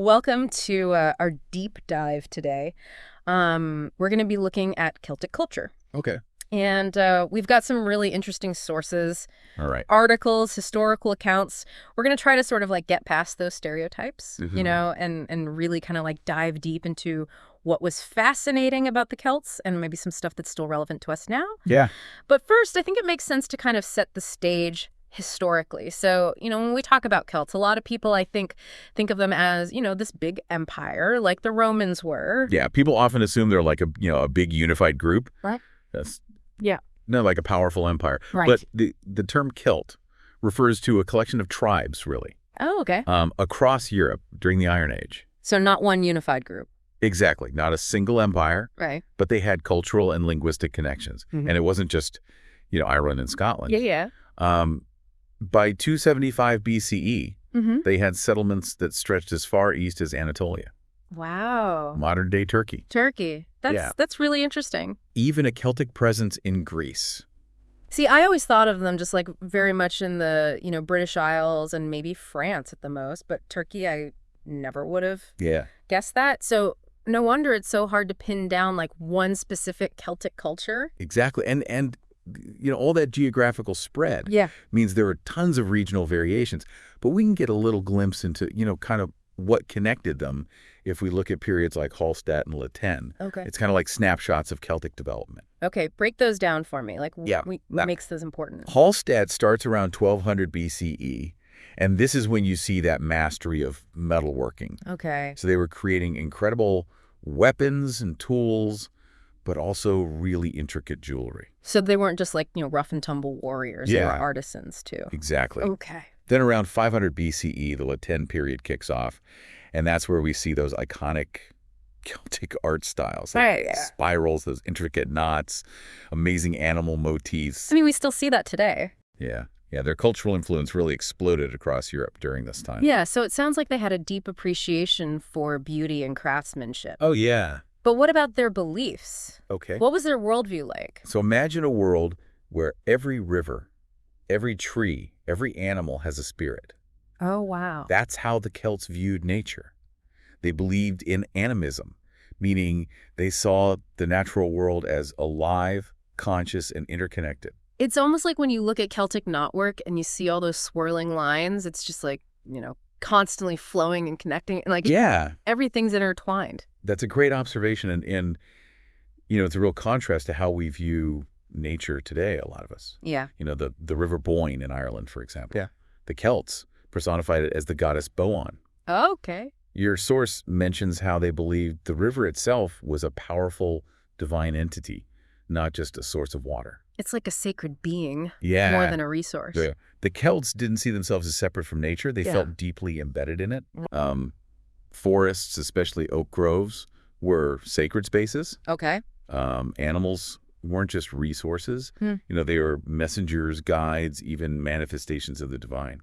Welcome to our deep dive today. We're going to be looking at Celtic culture. Okay. And we've got some really interesting sources, All right. articles, historical accounts. We're going to try to sort of like get past those stereotypes, Mm-hmm. you know, and really kind of like dive deep into what was fascinating about the Celts and maybe some stuff that's still relevant to us now. Yeah. But first, I think it makes sense to kind of set the stage historically. So, you know, when we talk about Celts, a lot of people, I think of them as, you know, this big empire like the Romans were. Yeah. People often assume they're like a big unified group. Right. That's Yeah. no, like a powerful empire. Right. But the term Celt refers to a collection of tribes, really, Oh, okay. across Europe during the Iron Age. So not one unified group. Exactly. Not a single empire, Right. but they had cultural and linguistic connections. Mhm. And it wasn't just, Ireland and Scotland. Yeah. By 275 BCE, Mm-hmm. they had settlements that stretched as far east as Anatolia, Wow. modern-day Turkey. Turkey. That's really interesting. Even a Celtic presence in Greece. See, I always thought of them just like very much in the, you know, British Isles and maybe France at the most, but Turkey, I never would have Yeah. guessed that. So no wonder it's so hard to pin down like one specific Celtic culture. Exactly. And all that geographical spread Yeah. means there are tons of regional variations. But we can get a little glimpse into, kind of what connected them if we look at periods like Hallstatt and Latin. Okay. It's kind of like snapshots of Celtic development. Okay, break those down for me. Like, Yeah. what makes those important? Hallstatt starts around 1200 BCE, and this is when you see that mastery of metalworking. Okay. So they were creating incredible weapons and tools, but also really intricate jewelry. So they weren't just like, you know, rough and tumble warriors. They were Yeah. artisans too. Exactly. Okay. Then around 500 BCE, the Latin period kicks off, and that's where we see those iconic Celtic art styles, like Right, yeah. spirals, those intricate knots, amazing animal motifs. I mean, we still see that today. Yeah, their cultural influence really exploded across Europe during this time. Yeah, so it sounds like they had a deep appreciation for beauty and craftsmanship. Oh, yeah. But what about their beliefs? Okay. What was their worldview like? So imagine a world where every river, every tree, every animal has a spirit. Oh, wow. That's how the Celts viewed nature. They believed in animism, meaning they saw the natural world as alive, conscious, and interconnected. It's almost like when you look at Celtic knotwork and you see all those swirling lines, it's just like, you know, constantly flowing and connecting. And like, Yeah, everything's intertwined. that's a great observation. And it's a real contrast to how we view nature today, a lot of us. Yeah. The River Boyne in Ireland, for example. Yeah. The Celts personified it as the goddess Boan. Okay. Your source mentions how they believed the river itself was a powerful divine entity, not just a source of water. It's like a sacred being Yeah. more than a resource. The Celts didn't see themselves as separate from nature. They Yeah. felt deeply embedded in it. Forests, especially oak groves, were sacred spaces. Okay. Animals weren't just resources. Hmm. They were messengers, guides, even manifestations of the divine.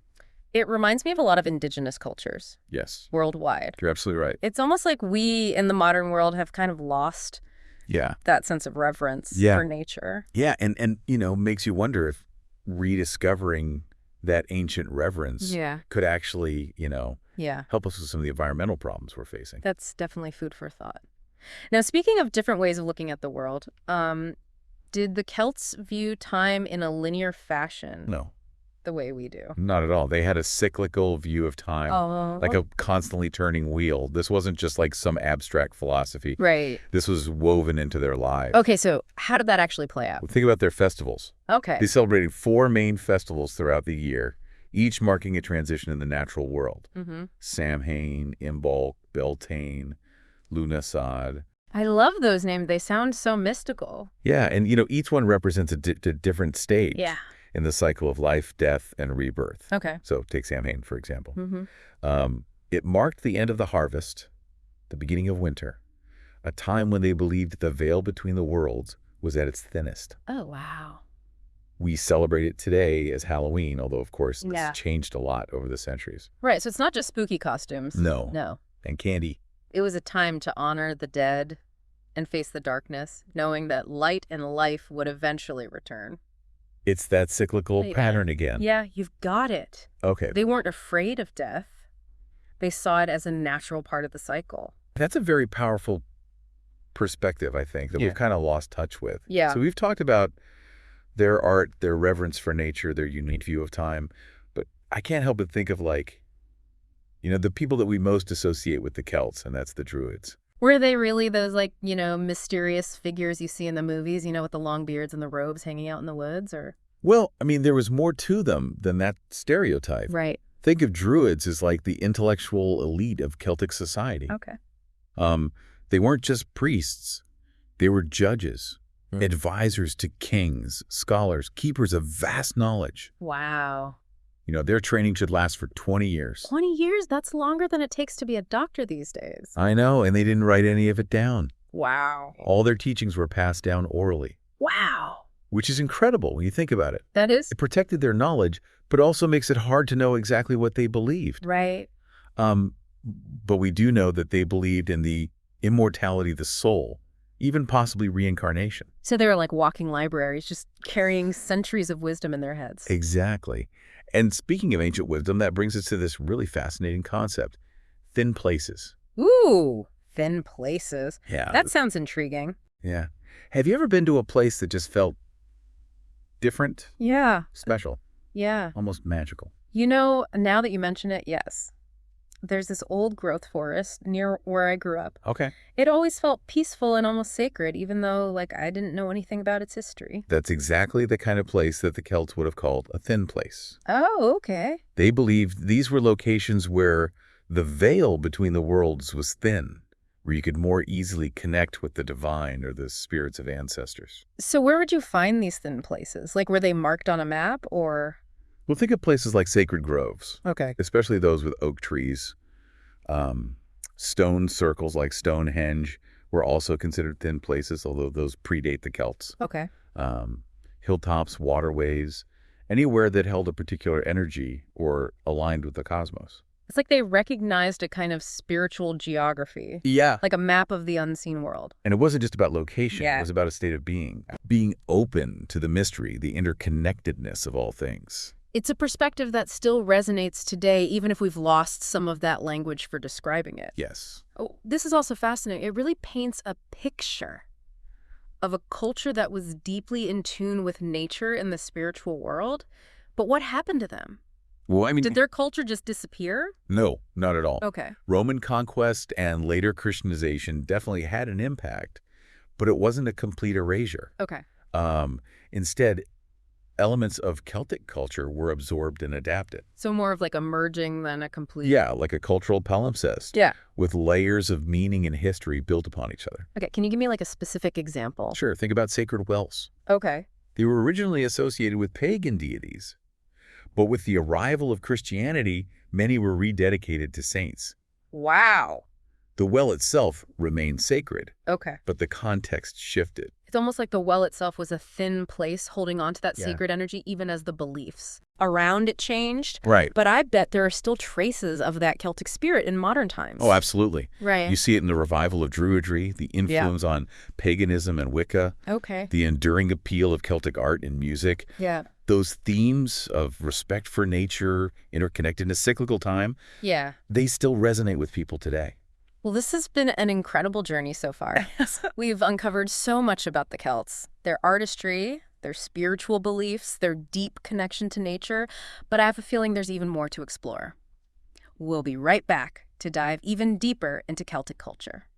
It reminds me of a lot of indigenous cultures Yes, worldwide. you're absolutely right. It's almost like we in the modern world have kind of lost Yeah. that sense of reverence Yeah. for nature. Yeah, and makes you wonder if rediscovering that ancient reverence Yeah. could actually, Yeah. help us with some of the environmental problems we're facing. That's definitely food for thought. Now, speaking of different ways of looking at the world, did the Celts view time in a linear fashion No, the way we do? not at all. They had a cyclical view of time, Oh, like a constantly turning wheel. This wasn't just like some abstract philosophy. right. This was woven into their lives. Okay, so how did that actually play out? Well, think about their festivals. Okay. They celebrated 4 main festivals throughout the year, each marking a transition in the natural world. Mm-hmm. Samhain, Imbolc, Beltane, Lughnasadh. I love those names. They sound so mystical. Yeah, and each one represents a different stage Yeah. in the cycle of life, death, and rebirth. Okay. So take Samhain, for example. Mm-hmm. It marked the end of the harvest, the beginning of winter, a time when they believed the veil between the worlds was at its thinnest. Oh, wow. We celebrate it today as Halloween, although, of course, Yeah. it's changed a lot over the centuries. Right, so it's not just spooky costumes. No. No. And candy. It was a time to honor the dead and face the darkness, knowing that light and life would eventually return. It's that cyclical Yeah. pattern again. Yeah, you've got it. Okay. They weren't afraid of death. They saw it as a natural part of the cycle. That's a very powerful perspective, I think, that we've kind of lost touch with. Yeah. So we've talked about their art, their reverence for nature, their unique view of time, but I can't help but think of the people that we most associate with the Celts, and that's the Druids. Were they really those, mysterious figures you see in the movies, with the long beards and the robes hanging out in the woods, or? Well, I mean, there was more to them than that stereotype. Right. Think of Druids as like the intellectual elite of Celtic society. Okay. They weren't just priests. They were judges, advisors to kings, scholars, keepers of vast knowledge. Wow. Their training should last for 20 years. 20 years? That's longer than it takes to be a doctor these days. I know, and they didn't write any of it down. Wow. All their teachings were passed down orally. Wow. Which is incredible when you think about it. That is. It protected their knowledge, but also makes it hard to know exactly what they believed. Right. But we do know that they believed in the immortality of the soul, even possibly reincarnation. So they were like walking libraries, just carrying centuries of wisdom in their heads. Exactly. And speaking of ancient wisdom, that brings us to this really fascinating concept, thin places. Ooh, thin places. Yeah. That sounds intriguing. Yeah. Have you ever been to a place that just felt different? Yeah. Special? Yeah. Almost magical? Now that you mention it, yes. There's this old growth forest near where I grew up. Okay. It always felt peaceful and almost sacred, even though, I didn't know anything about its history. That's exactly the kind of place that the Celts would have called a thin place. Oh, okay. They believed these were locations where the veil between the worlds was thin, where you could more easily connect with the divine or the spirits of ancestors. So where would you find these thin places? Were they marked on a map, or? Well, think of places like sacred groves. Okay. Especially those with oak trees. Stone circles like Stonehenge were also considered thin places, although those predate the Celts. Okay. Hilltops, waterways, anywhere that held a particular energy or aligned with the cosmos. It's like they recognized a kind of spiritual geography. Yeah. Like a map of the unseen world. And it wasn't just about location. Yeah. It was about a state of being open to the mystery, the interconnectedness of all things. It's a perspective that still resonates today, even if we've lost some of that language for describing it. Yes. Oh, this is also fascinating. It really paints a picture of a culture that was deeply in tune with nature and the spiritual world. But what happened to them? Well, I mean, did their culture just disappear? No, not at all. Okay. Roman conquest and later Christianization definitely had an impact, but it wasn't a complete erasure. Okay. Instead, elements of Celtic culture were absorbed and adapted. So more of a merging than a complete... Yeah, like a cultural palimpsest. Yeah. With layers of meaning and history built upon each other. Okay, can you give me a specific example? Sure, think about sacred wells. Okay. They were originally associated with pagan deities, but with the arrival of Christianity, many were rededicated to saints. Wow. The well itself remained sacred. Okay. But the context shifted. It's almost like the well itself was a thin place holding on to that Yeah. sacred energy, even as the beliefs around it changed. Right. But I bet there are still traces of that Celtic spirit in modern times. Oh, absolutely. Right. You see it in the revival of Druidry, the influence on paganism and Wicca, Okay. the enduring appeal of Celtic art and music. Yeah. Those themes of respect for nature, interconnectedness, cyclical time, Yeah. they still resonate with people today. Well, this has been an incredible journey so far. We've uncovered so much about the Celts, their artistry, their spiritual beliefs, their deep connection to nature, but I have a feeling there's even more to explore. We'll be right back to dive even deeper into Celtic culture.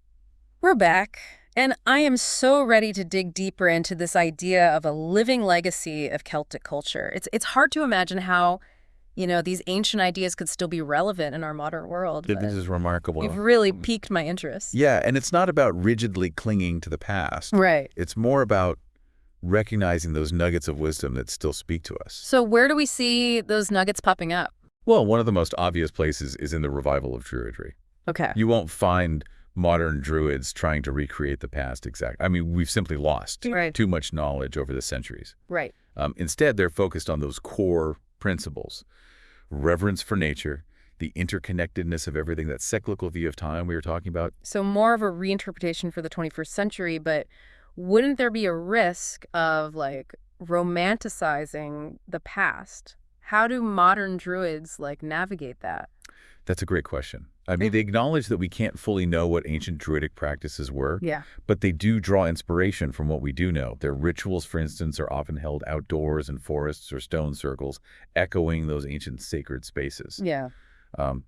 We're back, and I am so ready to dig deeper into this idea of a living legacy of Celtic culture. It's hard to imagine how these ancient ideas could still be relevant in our modern world. This is remarkable. You've really piqued my interest. Yeah, and it's not about rigidly clinging to the past. Right. It's more about recognizing those nuggets of wisdom that still speak to us. So where do we see those nuggets popping up? Well, one of the most obvious places is in the revival of Druidry. Okay. You won't find modern Druids trying to recreate the past exactly. I mean, we've simply lost too much knowledge over the centuries. Right. Instead, they're focused on those core principles. Reverence for nature, the interconnectedness of everything, that cyclical view of time we were talking about. So more of a reinterpretation for the 21st century, but wouldn't there be a risk of romanticizing the past? How do modern Druids navigate that? That's a great question. I mean, they acknowledge that we can't fully know what ancient Druidic practices were, Yeah. but they do draw inspiration from what we do know. Their rituals, for instance, are often held outdoors in forests or stone circles, echoing those ancient sacred spaces. Yeah.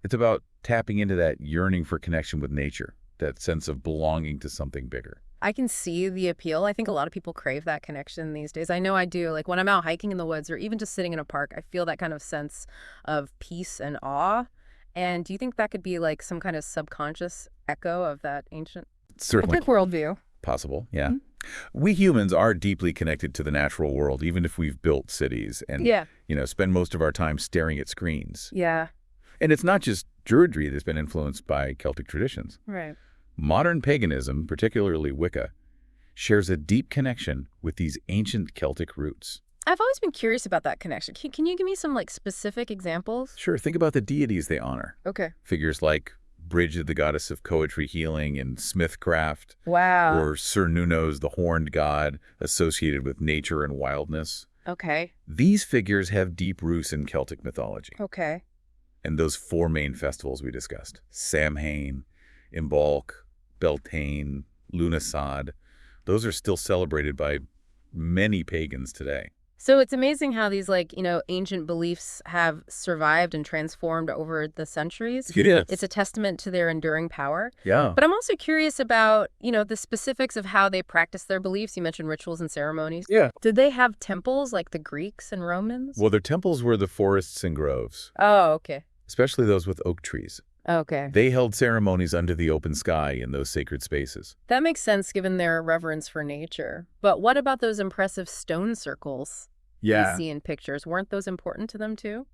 It's about tapping into that yearning for connection with nature, that sense of belonging to something bigger. I can see the appeal. I think a lot of people crave that connection these days. I know I do. Like when I'm out hiking in the woods or even just sitting in a park, I feel that kind of sense of peace and awe. And do you think that could be like some kind of subconscious echo of that ancient Certainly Celtic worldview? possible, yeah. We humans are deeply connected to the natural world, even if we've built cities and, Yeah. spend most of our time staring at screens. Yeah. And it's not just Druidry that's been influenced by Celtic traditions. Right. Modern paganism, particularly Wicca, shares a deep connection with these ancient Celtic roots. I've always been curious about that connection. Can you give me some like specific examples? Sure, think about the deities they honor. Okay. Figures like Brigid, the goddess of poetry, healing, and smithcraft, Wow. or Sir Nunos, the horned god associated with nature and wildness. Okay. These figures have deep roots in Celtic mythology. Okay. And those four main festivals we discussed, Samhain, Imbolc, Beltane, Lughnasadh, those are still celebrated by many pagans today. So it's amazing how these ancient beliefs have survived and transformed over the centuries. Yes. It's a testament to their enduring power. Yeah. But I'm also curious about, the specifics of how they practice their beliefs. You mentioned rituals and ceremonies. Yeah. Did they have temples like the Greeks and Romans? Well, their temples were the forests and groves, Oh, okay. especially those with oak trees. Okay. They held ceremonies under the open sky in those sacred spaces. That makes sense given their reverence for nature. But what about those impressive stone circles we see in pictures? Weren't those important to them too?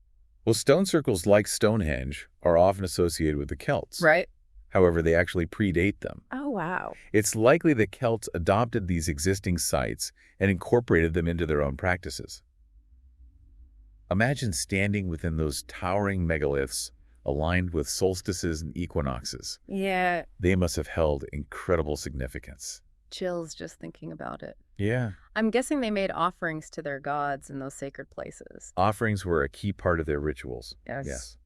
Well, stone circles like Stonehenge are often associated with the Celts. Right. However, they actually predate them. Oh, wow. It's likely the Celts adopted these existing sites and incorporated them into their own practices. Imagine standing within those towering megaliths aligned with solstices and equinoxes. Yeah. They must have held incredible significance. Chills just thinking about it. Yeah. I'm guessing they made offerings to their gods in those sacred places. Offerings were a key part of their rituals. Yes.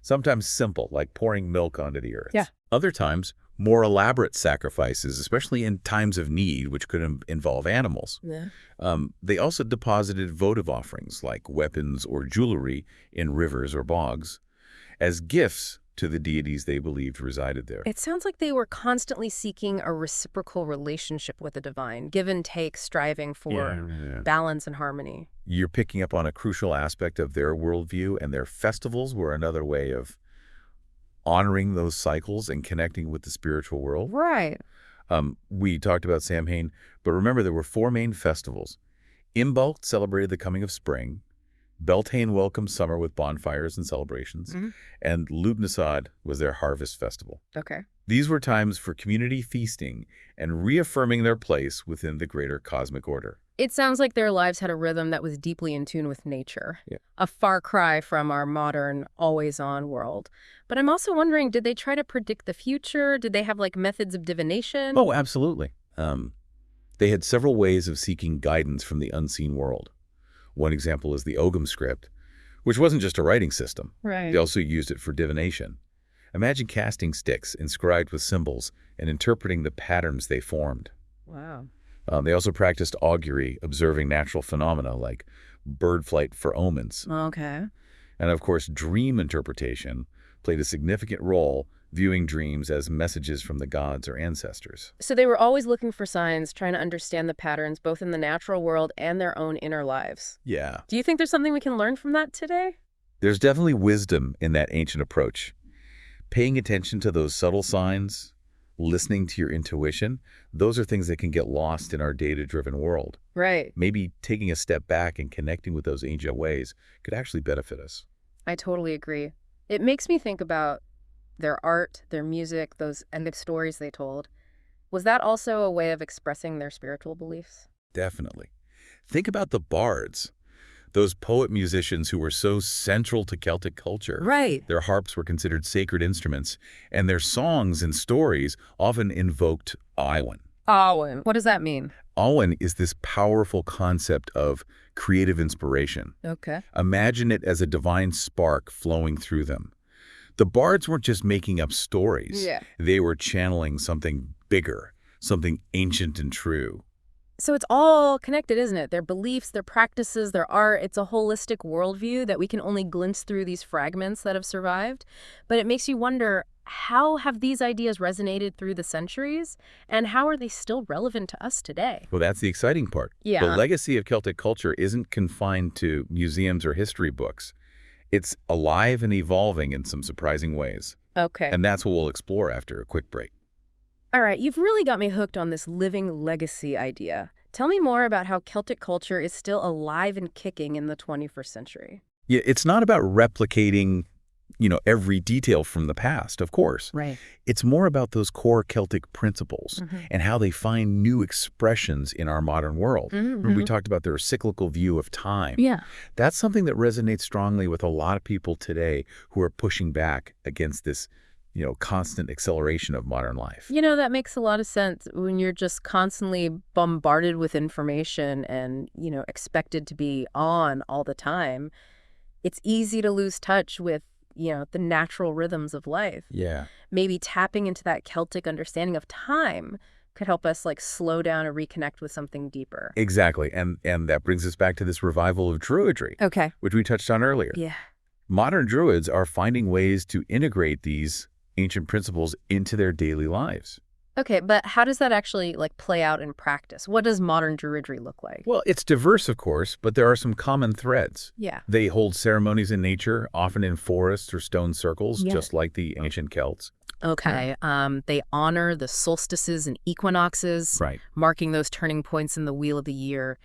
Sometimes simple, like pouring milk onto the earth. Yeah. Other times, more elaborate sacrifices, especially in times of need, which could involve animals. Yeah. They also deposited votive offerings, like weapons or jewelry, in rivers or bogs, as gifts to the deities they believed resided there. It sounds like they were constantly seeking a reciprocal relationship with the divine, give and take, striving for balance and harmony. You're picking up on a crucial aspect of their worldview, and their festivals were another way of honoring those cycles and connecting with the spiritual world. Right. We talked about Samhain, but remember there were four main festivals. Imbolc celebrated the coming of spring. Beltane welcomed summer with bonfires and celebrations. And Lughnasadh was their harvest festival. Okay. These were times for community feasting and reaffirming their place within the greater cosmic order. It sounds like their lives had a rhythm that was deeply in tune with nature. Yeah. A far cry from our modern, always-on world. But I'm also wondering, did they try to predict the future? Did they have, methods of divination? Oh, absolutely. They had several ways of seeking guidance from the unseen world. One example is the Ogham script, which wasn't just a writing system. Right. They also used it for divination. Imagine casting sticks inscribed with symbols and interpreting the patterns they formed. Wow. They also practiced augury, observing natural phenomena like bird flight for omens. Okay. And of course, dream interpretation played a significant role, viewing dreams as messages from the gods or ancestors. So they were always looking for signs, trying to understand the patterns both in the natural world and their own inner lives. Yeah. Do you think there's something we can learn from that today? There's definitely wisdom in that ancient approach. Paying attention to those subtle signs, listening to your intuition, those are things that can get lost in our data-driven world. Right. Maybe taking a step back and connecting with those ancient ways could actually benefit us. I totally agree. It makes me think about their art, their music, and the stories they told. Was that also a way of expressing their spiritual beliefs? Definitely. Think about the bards, those poet-musicians who were so central to Celtic culture. Right. Their harps were considered sacred instruments, and their songs and stories often invoked Awen. Awen. What does that mean? Awen is this powerful concept of creative inspiration. Okay. Imagine it as a divine spark flowing through them. The bards weren't just making up stories. Yeah. They were channeling something bigger, something ancient and true. So it's all connected, isn't it? Their beliefs, their practices, their art. It's a holistic worldview that we can only glimpse through these fragments that have survived. But it makes you wonder, how have these ideas resonated through the centuries? And how are they still relevant to us today? Well, that's the exciting part. Yeah. The legacy of Celtic culture isn't confined to museums or history books. It's alive and evolving in some surprising ways. Okay. And that's what we'll explore after a quick break. All right, you've really got me hooked on this living legacy idea. Tell me more about how Celtic culture is still alive and kicking in the 21st century. Yeah, it's not about replicating, every detail from the past, of course. Right. It's more about those core Celtic principles and how they find new expressions in our modern world. Remember we talked about their cyclical view of time. Yeah. That's something that resonates strongly with a lot of people today who are pushing back against this constant acceleration of modern life. That makes a lot of sense when you're just constantly bombarded with information and, expected to be on all the time. It's easy to lose touch with, the natural rhythms of life. Yeah. Maybe tapping into that Celtic understanding of time could help us slow down and reconnect with something deeper. Exactly. And that brings us back to this revival of Druidry, Okay. which we touched on earlier. Yeah. Modern Druids are finding ways to integrate these ancient principles into their daily lives. Okay, but how does that actually play out in practice? What does modern Druidry look like? Well, it's diverse, of course, but there are some common threads. Yeah. They hold ceremonies in nature, often in forests or stone circles, Yeah. just like the ancient Celts. Okay. They honor the solstices and equinoxes, Right. marking those turning points in the wheel of the year.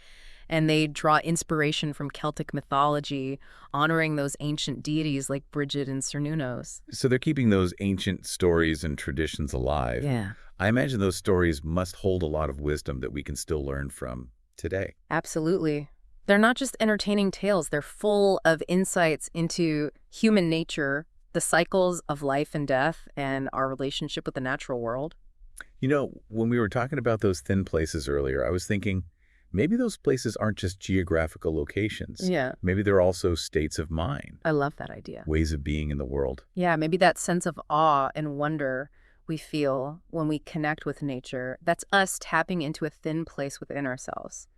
And they draw inspiration from Celtic mythology, honoring those ancient deities like Bridget and Cernunnos. So they're keeping those ancient stories and traditions alive. Yeah. I imagine those stories must hold a lot of wisdom that we can still learn from today. Absolutely. They're not just entertaining tales. They're full of insights into human nature, the cycles of life and death, and our relationship with the natural world. When we were talking about those thin places earlier, I was thinking maybe those places aren't just geographical locations. Yeah. Maybe they're also states of mind, I love that idea. ways of being in the world. Yeah, maybe that sense of awe and wonder we feel when we connect with nature, that's us tapping into a thin place within ourselves.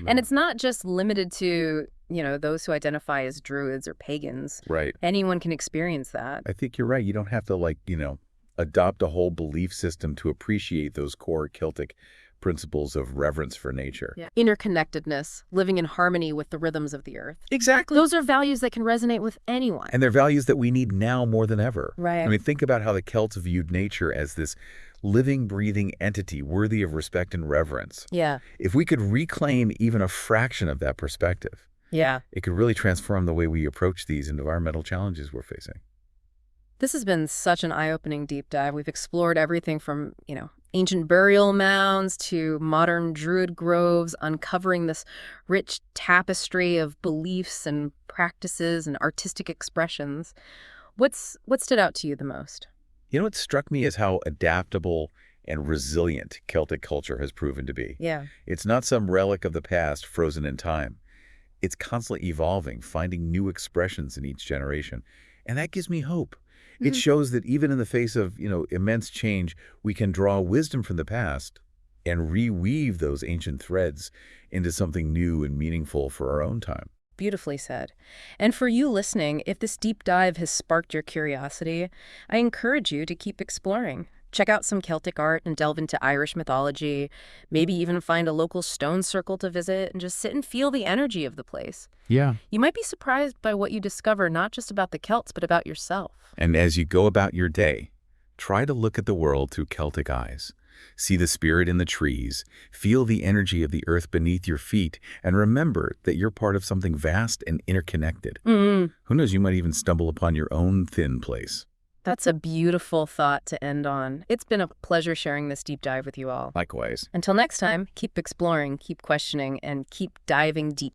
And it's not just limited to, those who identify as druids or pagans. Right. Anyone can experience that. I think you're right. You don't have to adopt a whole belief system to appreciate those core Celtic principles of reverence for nature. Yeah. Interconnectedness, living in harmony with the rhythms of the earth. Exactly. Those are values that can resonate with anyone. And they're values that we need now more than ever. Right. I mean, think about how the Celts viewed nature as this living, breathing entity worthy of respect and reverence. Yeah. If we could reclaim even a fraction of that perspective, Yeah. it could really transform the way we approach these environmental challenges we're facing. This has been such an eye-opening deep dive. We've explored everything from, ancient burial mounds to modern druid groves, uncovering this rich tapestry of beliefs and practices and artistic expressions. What stood out to you the most? What struck me is how adaptable and resilient Celtic culture has proven to be. Yeah. It's not some relic of the past frozen in time. It's constantly evolving, finding new expressions in each generation. And that gives me hope. It shows that even in the face of, immense change, we can draw wisdom from the past and reweave those ancient threads into something new and meaningful for our own time. Beautifully said. And for you listening, if this deep dive has sparked your curiosity, I encourage you to keep exploring. Check out some Celtic art and delve into Irish mythology. Maybe even find a local stone circle to visit and just sit and feel the energy of the place. Yeah. You might be surprised by what you discover, not just about the Celts, but about yourself. And as you go about your day, try to look at the world through Celtic eyes. See the spirit in the trees, feel the energy of the earth beneath your feet, and remember that you're part of something vast and interconnected. Who knows, you might even stumble upon your own thin place. That's a beautiful thought to end on. It's been a pleasure sharing this deep dive with you all. Likewise. Until next time, keep exploring, keep questioning, and keep diving deep.